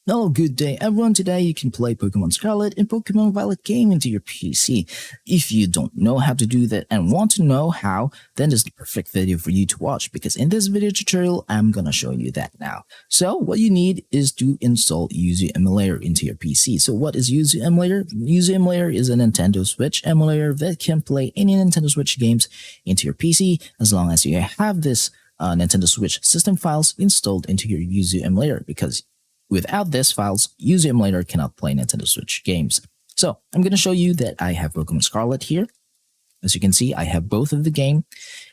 Hello, good day everyone. Today you can play Pokemon Scarlet and Pokemon Violet game into your PC. If you don't know how to do that and want to know how, then this is the perfect video for you to watch, because in this video tutorial, I'm gonna show you that now. So what you need is to install Yuzu Emulator into your PC. So what is Yuzu Emulator? Yuzu Emulator is a Nintendo Switch emulator that can play any Nintendo Switch games into your PC as long as you have this Nintendo Switch system files installed into your Yuzu Emulator, because without these files, Yuzu Emulator cannot play Nintendo Switch games. So I'm going to show you that I have Pokemon Scarlet here. As you can see, I have both of the game,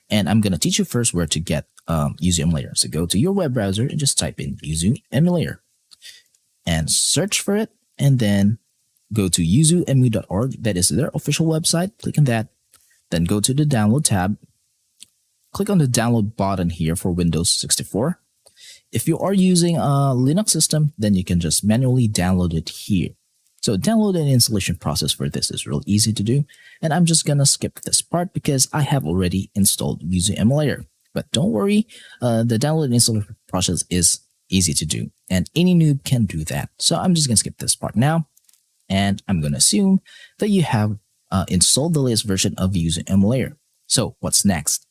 and I'm going to teach you first where to get Yuzu Emulator. So go to your web browser and just type in Yuzu Emulator and search for it, and then go to yuzuemu.org. That is their official website. Click on that. Then go to the download tab. Click on the download button here for Windows 64. If you are using a Linux system, then you can just manually download it here. So download and installation process for this is real easy to do. And I'm just going to skip this part because I have already installed Yuzu Emulator. But don't worry, the download and installation process is easy to do, and any noob can do that. So I'm just going to skip this part now. And I'm going to assume that you have installed the latest version of Yuzu Emulator. So what's next?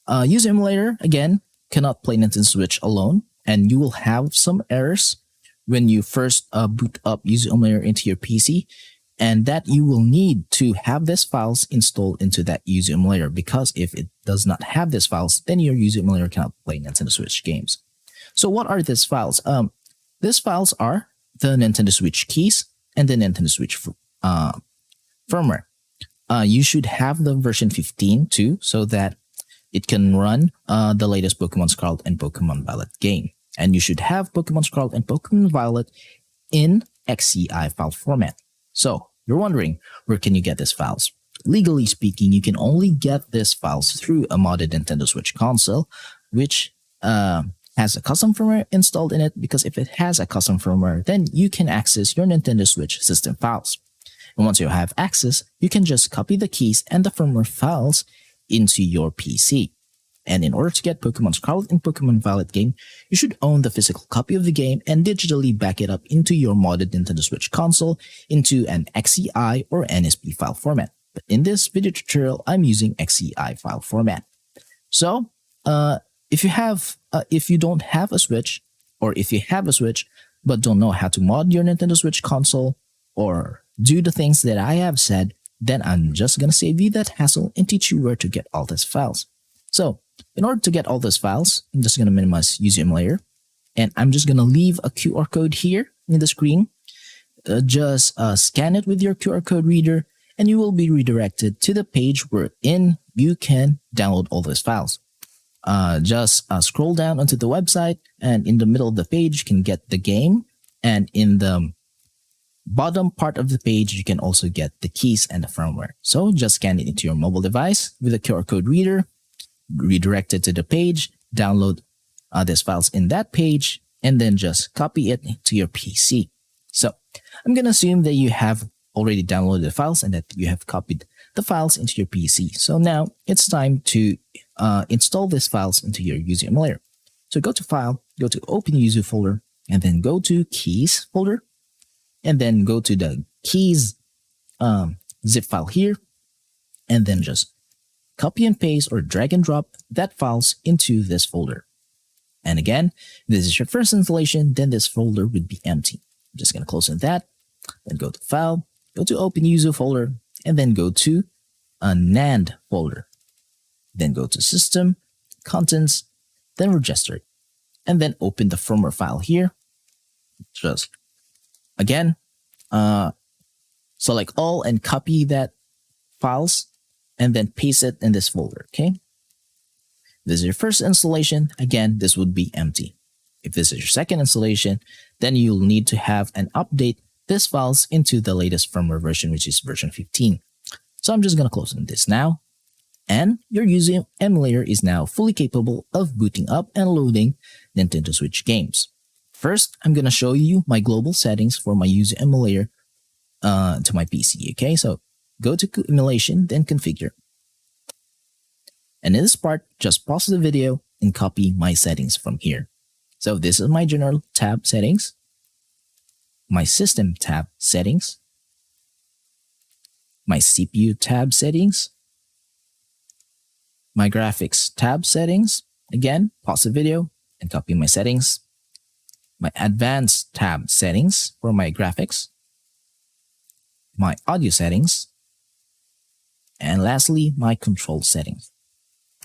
Yuzu Emulator, again, cannot play Nintendo Switch alone, and you will have some errors when you first boot up Yuzu Emulator into your PC, and that you will need to have these files installed into that Yuzu Emulator, because if it does not have these files, then your Yuzu Emulator cannot play Nintendo Switch games. So what are these files? These files are the Nintendo Switch keys and the Nintendo Switch firmware. You should have the version 15 too, so that it can run the latest Pokemon Scarlet and Pokemon Violet game. And you should have Pokemon Scarlet and Pokemon Violet in XCI file format. So you're wondering, where can you get these files? Legally speaking, you can only get these files through a modded Nintendo Switch console, which has a custom firmware installed in it, because if it has a custom firmware, then you can access your Nintendo Switch system files. And once you have access, you can just copy the keys and the firmware files into your PC. And in order to get Pokemon Scarlet and Pokemon Violet game, you should own the physical copy of the game and digitally back it up into your modded Nintendo Switch console into an XCI or NSP file format. But in this video tutorial, I'm using XCI file format. So if you don't have a Switch, or if you have a Switch but don't know how to mod your Nintendo Switch console or do the things that I have said, then I'm just going to save you that hassle and teach you where to get all these files. So in order to get all those files, I'm just going to minimize Yuzu Emulator, and I'm just going to leave a QR code here in the screen. Just scan it with your QR code reader, and you will be redirected to the page wherein you can download all those files. Just scroll down onto the website, and in the middle of the page you can get the game, and in the bottom part of the page, you can also get the keys and the firmware. So just scan it into your mobile device with a QR code reader, redirect it to the page, download these files in that page, and then just copy it to your PC. So I'm going to assume that you have already downloaded the files and that you have copied the files into your PC. So now it's time to install these files into your Yuzu Emulator. So go to File, go to Open Yuzu folder, and then go to Keys folder, and then go to the keys zip file here, and then just copy and paste or drag and drop that files into this folder. And again, if this is your first installation, then this folder would be empty. I'm just going to close on that, then go to File, go to Open Yuzu folder, and then go to a NAND folder. Then go to System, Contents, then Register, and then open the firmware file here. Just again, select all and copy that files, and then paste it in this folder, okay? If this is your first installation, again, this would be empty. If this is your second installation, then you'll need to have and update these files into the latest firmware version, which is version 15. So I'm just going to close on this now, and your Yuzu Emulator is now fully capable of booting up and loading Nintendo Switch games. First, I'm going to show you my global settings for my Yuzu Emulator to my PC, okay? So go to Emulation, then Configure. And in this part, just pause the video and copy my settings from here. So this is my General tab settings. my System tab settings, my CPU tab settings, my Graphics tab settings. Again, pause the video and copy my settings. My Advanced tab settings for my graphics, my audio settings, and lastly, my control settings.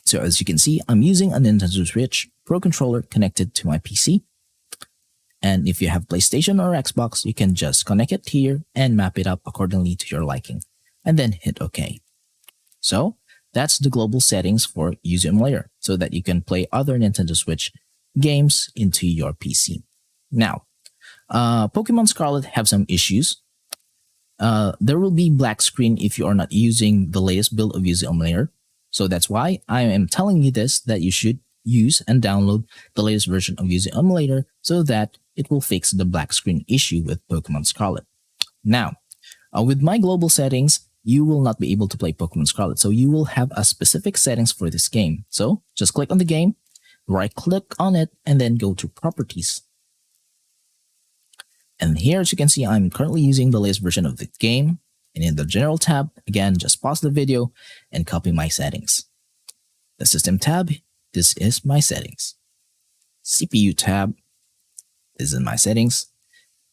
So as you can see, I'm using a Nintendo Switch Pro controller connected to my PC. And if you have PlayStation or Xbox, you can just connect it here and map it up accordingly to your liking, and then hit OK. So that's the global settings for Yuzu Emulator, so that you can play other Nintendo Switch games into your PC. Now, Pokemon Scarlet have some issues. There will be black screen if you are not using the latest build of Yuzu Emulator. So that's why I am telling you this, that you should use and download the latest version of Yuzu Emulator so that it will fix the black screen issue with Pokemon Scarlet. Now, with my global settings, you will not be able to play Pokemon Scarlet. So you will have a specific settings for this game. So just click on the game, right click on it, and then go to Properties. And here, as you can see, I'm currently using the latest version of the game. And in the General tab, again, just pause the video and copy my settings. The System tab, this is my settings. CPU tab, this is my settings.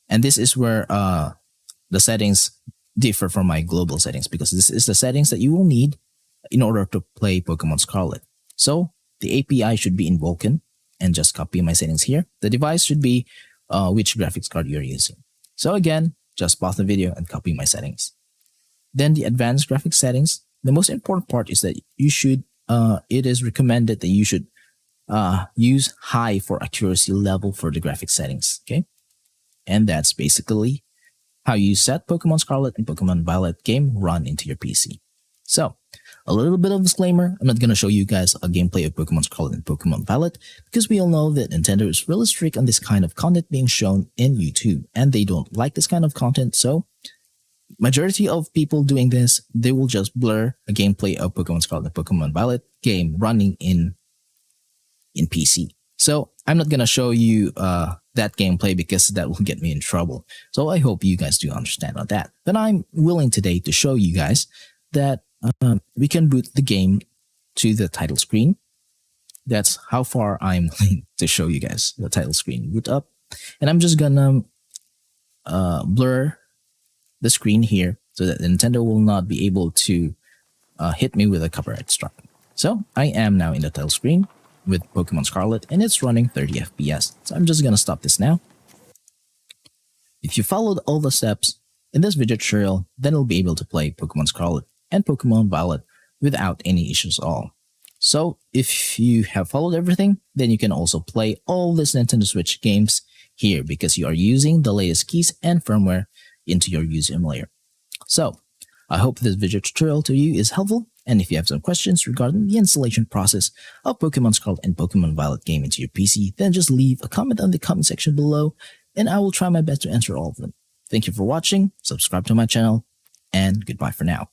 And this is where the settings differ from my global settings, because this is the settings that you will need in order to play Pokemon Scarlet. So the API should be in Vulkan, and just copy my settings here. The device should be which graphics card you're using. So again, just pause the video and copy my settings. Then the advanced graphics settings. The most important part is that you should, it is recommended that you should use high for accuracy level for the graphics settings, okay? And that's basically how you set Pokemon Scarlet and Pokemon Violet game run into your PC. So, a little bit of disclaimer, I'm not going to show you guys a gameplay of Pokemon Scarlet and Pokemon Violet, because we all know that Nintendo is really strict on this kind of content being shown in YouTube, and they don't like this kind of content. So majority of people doing this, they will just blur a gameplay of Pokemon Scarlet and Pokemon Violet game running in PC. So I'm not going to show you that gameplay, because that will get me in trouble. So I hope you guys do understand on that. But I'm willing today to show you guys that we can boot the game to the title screen. That's how far I'm willing to show you guys the title screen. Boot up, and I'm just gonna blur the screen here so that Nintendo will not be able to hit me with a copyright strike. So I am now in the title screen with Pokemon Scarlet, and it's running 30 FPS. So I'm just gonna stop this now. If you followed all the steps in this video tutorial, then you'll be able to play Pokemon Scarlet and Pokemon Violet without any issues at all. So if you have followed everything, then you can also play all these Nintendo Switch games here, because you are using the latest keys and firmware into your Yuzu Emulator. So I hope this video tutorial to you is helpful, and if you have some questions regarding the installation process of Pokemon Scarlet and Pokemon Violet game into your PC, then just leave a comment on the comment section below, and I will try my best to answer all of them. Thank you for watching, subscribe to my channel, and goodbye for now.